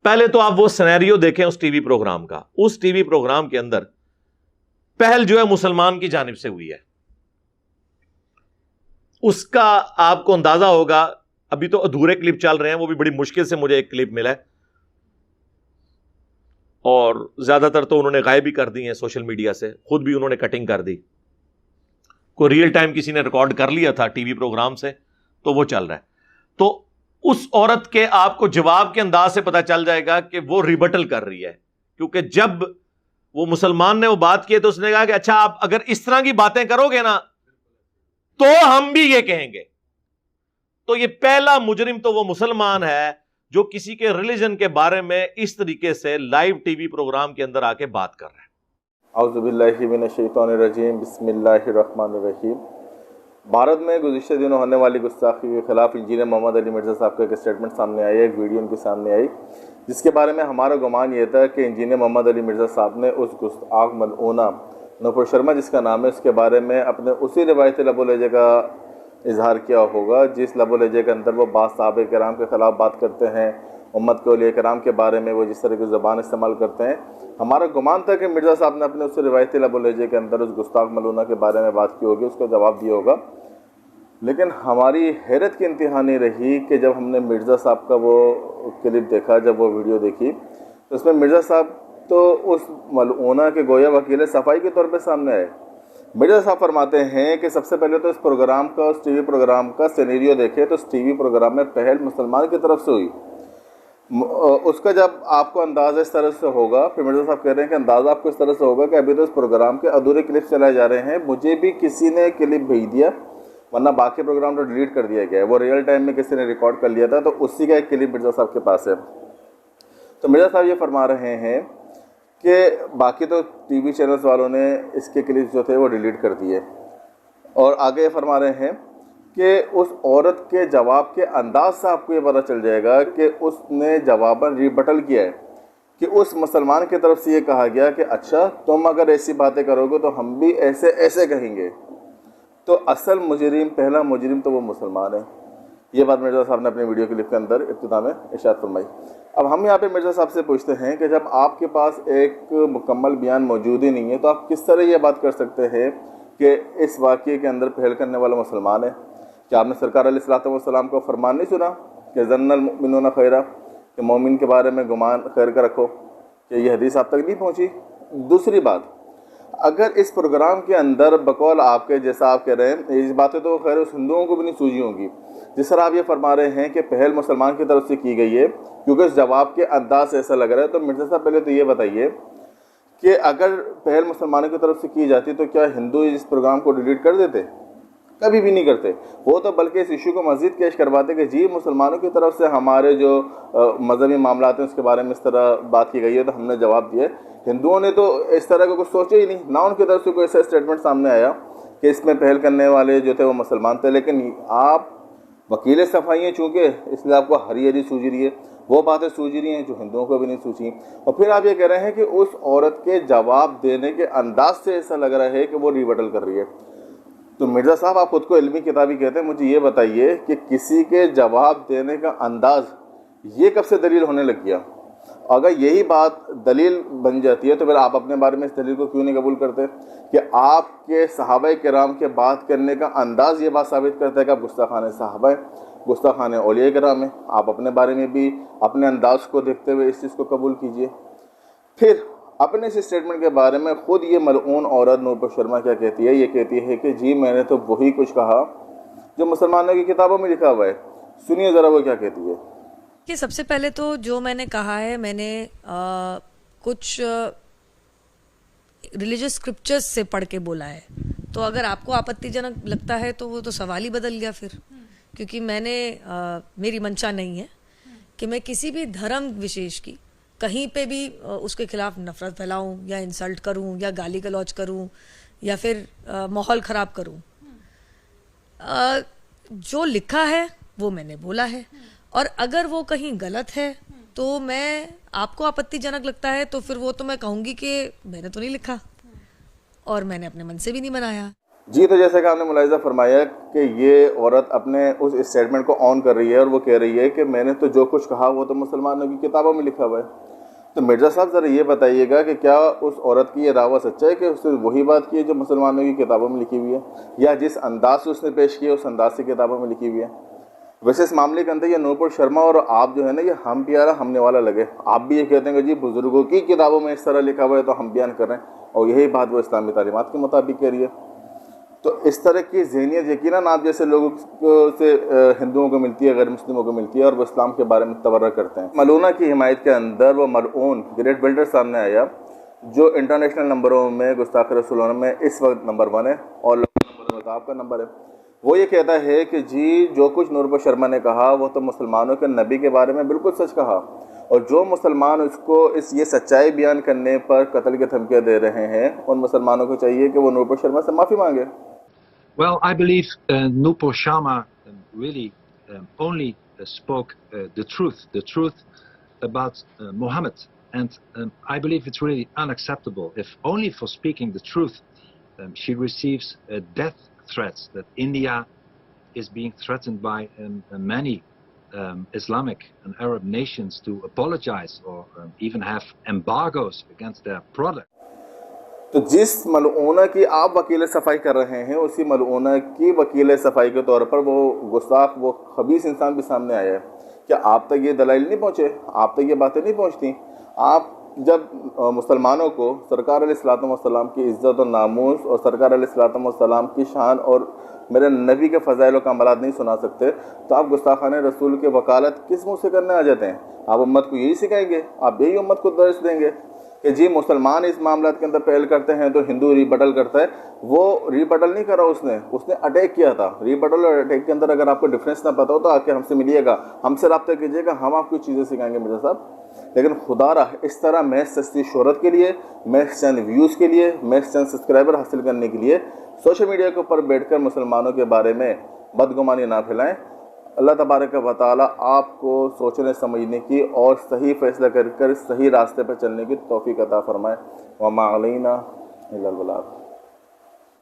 पहले तो आप वो सिनेरियो देखें उस टीवी प्रोग्राम का। उस टीवी प्रोग्राम के अंदर पहल जो है मुसलमान की जानिब से हुई है। उसका आपको अंदाजा होगा, अभी तो अधूरे क्लिप चल रहे हैं, वो भी बड़ी मुश्किल से मुझे एक क्लिप मिला है और ज्यादातर तो उन्होंने गायब भी कर दी है सोशल मीडिया से, खुद भी उन्होंने कटिंग कर दी। कोई रियल टाइम किसी ने रिकॉर्ड कर लिया था टीवी प्रोग्राम से, तो वो चल रहा है। तो उस औरत के आपको जवाब के अंदाज से पता चल जाएगा कि वो रिबटल कर रही है, क्योंकि जब वो मुसलमान ने वो बात की तो उसने कहा कि अच्छा आप अगर इस तरह की बातें करोगे ना तो हम भी ये कहेंगे। तो ये पहला मुजरिम तो वो मुसलमान है जो किसी के रिलीजन के बारे में इस तरीके से लाइव टीवी प्रोग्राम के अंदर आके बात कर रहा है। औज़ुबिल्लाहि मिनश्शैतानिर्रजीम, बिस्मिल्लाहिर्रहमानिर्रहीम। भारत में गुज़िश्ते दिनों होने वाली गुस्ताखी के खिलाफ इंजीनियर मोहम्मद अली मिर्ज़ा साहब का एक स्टेटमेंट सामने आई, एक वीडियो उनके सामने आई, जिसके बारे में हमारा गुमान ये था कि इंजीनियर मोहम्मद अली मिर्ज़ा साहब ने उस गुस्ताख मलऊना नूपुर शर्मा जिसका नाम है उसके बारे में अपने उसी रिवायती लबो-लहजे का इजहार किया होगा जिस लबो-लहजे के अंदर वो बास साहबे किराम के ख़िलाफ़ बात करते हैं, उम्मत के औलिया किराम के बारे में वो जिस तरह की ज़बान इस्तेमाल करते हैं। हमारा गुमान था कि मिर्ज़ा साहब ने अपने उस रिवायती लबो-लहजे के अंदर उस गुस्ताख मलूना के बारे में बात की होगी, उसका जवाब दिया होगा। लेकिन हमारी हैरत की इंतहा नहीं रही कि जब हमने मिर्ज़ा साहब का वो क्लिप देखा, जब वो वीडियो देखी, तो उसमें मिर्ज़ा साहब तो उस मलऊना के गोया वकील सफाई के तौर पे सामने आए। मिर्ज़ा साहब फरमाते हैं कि सबसे पहले तो इस प्रोग्राम का, उस टीवी प्रोग्राम का सिनेरियो देखे तो उस टीवी प्रोग्राम में पहल मुसलमान की तरफ से हुई। उसका जब आपको अंदाज़ा इस तरह से होगा, फिर मिर्ज़ा साहब कह रहे हैं कि अंदाज़ा आपको इस तरह से होगा कि अभी तो इस प्रोग्राम के अधूरे क्लिप चलाए जा रहे हैं, मुझे भी किसी ने क्लिप भेज दिया वरना बाकी प्रोग्राम तो डिलीट कर दिया गया है, वो रियल टाइम में किसी ने रिकॉर्ड कर लिया था, तो उसी का एक क्लिप मिर्ज़ा साहब के पास है। तो मिर्ज़ा साहब ये फरमा रहे हैं कि बाकी तो टीवी चैनल्स वालों ने इसके क्लिप्स जो थे वो डिलीट कर दिए, और आगे ये फरमा रहे हैं कि उस औरत के जवाब के अंदाज से आपको ये पता चल जाएगा कि उसने जवाबन रिबटल किया है कि उस मुसलमान की तरफ से ये कहा गया कि अच्छा तुम अगर ऐसी बातें करोगे तो हम भी ऐसे ऐसे कहेंगे। तो असल मुजरिम, पहला मुजरिम तो वो मुसलमान है। ये बात मिर्ज़ा साहब ने अपने वीडियो क्लिप के अंदर इब्तिदा में इरशाद फरमाई। अब हम यहाँ पे मिर्ज़ा साहब से पूछते हैं कि जब आपके पास एक मुकम्मल बयान मौजूद ही नहीं है तो आप किस तरह ये बात कर सकते हैं कि इस वाक़ये के अंदर पहल करने वाला मुसलमान है? क्या आपने सरकार अलैहिस्सलाम का फरमान नहीं सुना कि ज़न्नल मुमिनूना खैरा, कि मोमिन के बारे में गुमान खैर का रखो, कि ये हदीस आप तक नहीं पहुँची? दूसरी बात, अगर इस प्रोग्राम के अंदर बकौल आपके, जैसा आप कह रहे हैं, इस बातें तो खैर उस हिंदुओं को भी नहीं सूझी होंगी, जिस तरह आप ये फरमा रहे हैं कि पहल मुसलमान की तरफ से की गई है, क्योंकि इस जवाब के अंदाज से ऐसा लग रहा है। तो मिर्ज़ा साहब पहले तो ये बताइए कि अगर पहल मुसलमानों की तरफ से की जाती तो क्या हिंदू इस प्रोग्राम को डिलीट कर देते? कभी भी नहीं करते। वो तो बल्कि इस इशू को मज़ीद पेश करवाते कि जी मुसलमानों की तरफ से हमारे जो मजहबी मामलात हैं उसके बारे में इस तरह बात की गई है, तो हमने जवाब दिया। हिंदुओं ने तो इस तरह का कुछ सोचा ही नहीं, ना उनकी तरफ से कोई ऐसा स्टेटमेंट सामने आया कि इसमें पहल करने वाले जो थे वो मुसलमान थे। लेकिन आप वकील सफाई हैं चूँकि, इसलिए आपको हरी हरी सूझ रही है, वो बातें सूझ रही हैं जो हिंदुओं को भी नहीं सूझी। और फिर आप ये कह रहे हैं कि उस औरत के जवाब देने के अंदाज से ऐसा लग रहा है कि वो रिबटल कर रही है। तो मिर्ज़ा साहब आप खुद को इल्मी किताबी कहते हैं, मुझे ये बताइए कि किसी के जवाब देने का अंदाज़ ये कब से दलील होने लग गया? अगर यही बात दलील बन जाती है तो फिर आप अपने बारे में इस दलील को क्यों नहीं कबूल करते कि आपके सहाबा किराम के बात करने का अंदाज़ ये बात साबित करता है कि आप गुस्ताखाने सहाबा हैं, गुस्ताखाने औलिया किराम हैं। आप अपने बारे में भी अपने अंदाज़ को देखते हुए इस चीज़ को कबूल कीजिए। फिर अपने इस स्टेटमेंट के बारे में खुद ये मलऊन औरत नूपुर शर्मा क्या कहती है? ये कहती है कि जी मैंने तो वही कुछ कहा जो मुसलमानों की किताबों में लिखा हुआ है। सुनिए ज़रा वो क्या कहती है। कि सबसे पहले तो जो मैंने कहा है, मैंने कुछ रिलीजियस स्क्रिप्चर्स से पढ़ के बोला है, तो अगर आपको आपत्तिजनक लगता है तो वो तो सवाल ही बदल गया फिर, क्योंकि मैंने मेरी मंशा नहीं है कि मैं किसी भी धर्म विशेष की कहीं पे भी उसके खिलाफ नफरत फैलाऊं या इंसल्ट करूं या गाली गलौज करूं या फिर माहौल ख़राब करूं। जो लिखा है वो मैंने बोला है, और अगर वो कहीं गलत है तो मैं, आपको आपत्तिजनक लगता है तो फिर वो तो मैं कहूँगी कि मैंने तो नहीं लिखा और मैंने अपने मन से भी नहीं बनाया। जी, तो जैसे कि आपने मुलाहिज़ा फरमाया कि ये औरत अपने उस स्टेटमेंट को ऑन कर रही है और वो कह रही है कि मैंने तो जो कुछ कहा वो तो मुसलमानों की किताबों में लिखा हुआ है। तो मिर्ज़ा साहब ज़रा ये बताइएगा कि क्या उस औरत की ये दावा सच्चा है कि उसने वही बात की है जो मुसलमानों की किताबों में लिखी हुई है, या जिस अंदाज से उसने पेश किया उस अंदाज से किताबों में लिखी हुई है? वैसे इस मामले के अंदर ये नूपुर शर्मा और आप जो है ना, ये हम प्यारा हमने वाला लगे। आप भी ये कहते हैं कि जी बुज़ुर्गों की किताबों में इस तरह लिखा हुआ है तो हम बयान कर रहे हैं, और यही बात वो इस्लामी तालीमात के मुताबिक कह रही है। तो इस तरह की ज़हनियत यकीनन आप जैसे लोगों से हिंदुओं को मिलती है, गैर मुस्लिमों को मिलती है, और वो इस्लाम के बारे में तबर्रा करते हैं। मलूना की हिमायत के अंदर वो मलऊन ग्रेट बिल्डर सामने आया, जो इंटरनेशनल नंबरों में गुस्ताख रसूल में इस वक्त नंबर 1 है और नंबर में आपका नंबर है। वो ये कहता है कि जी जो कुछ नूरपुर शर्मा ने कहा वो तो मुसलमानों के नबी के बारे में बिल्कुल सच कहा, और जो मुसलमान उसको ये सच्चाई बयान करने पर कत्ल की धमकियाँ दे रहे हैं, उन मुसलमानों को चाहिए कि वो नूरपुर शर्मा से माफ़ी मांगे। Well, I believe Nupur Sharma really only spoke the truth about Muhammad, and I believe it's really unacceptable if only for speaking the truth she receives death threats. That India is being threatened by many Islamic and Arab nations to apologize or even have embargoes against their product. तो जिस मलऊना की आप वकील सफाई कर रहे हैं, उसी मलऊना की वकील सफाई के तौर पर वो गुस्ताख, वो खबीस इंसान भी सामने आया है। क्या आप तक ये दलाइल नहीं पहुँचे? आप तक ये बातें नहीं पहुँचती? आप जब मुसलमानों को सरकार अलैहिस्सलाम की इज़्ज़त और नामूस और सरकार अलैहिस्सलाम की शान और मेरे नबी के फ़ज़ाइल का अमलात नहीं सुना सकते, तो आप गुस्ताखाने रसूल के वकालत किस मुँह से करने आ जाते हैं? आप उम्मत को यही सिखाएंगे? आप यही उम्मत को दर्श देंगे कि जी मुसलमान इस मामला के अंदर पहल करते हैं तो हिंदू रिबटल करता है? वो रिबटल नहीं करा, उसने अटैक किया था। रिबटल और अटैक के अंदर अगर आपको डिफरेंस ना पता हो तो आके हमसे मिलिएगा, हमसे रब्ता कीजिएगा, हम आपको चीज़ें सिखाएंगे मिर्ज़ा साहब। लेकिन खुदारा इस तरह महज सस्ती शोहरत के लिए, महज चंद व्यूज़ के लिए, महज चंद सब्सक्राइबर हासिल करने के लिए सोशल मीडिया के ऊपर बैठकर मुसलमानों के बारे में बदगुमानी ना फैलाएं। अल्लाह तबारक व तआला आपको सोचने समझने की और सही फैसला कर सही रास्ते पर चलने की तौफीक अता फरमाए। वमा अलैना इल्लल बलाग।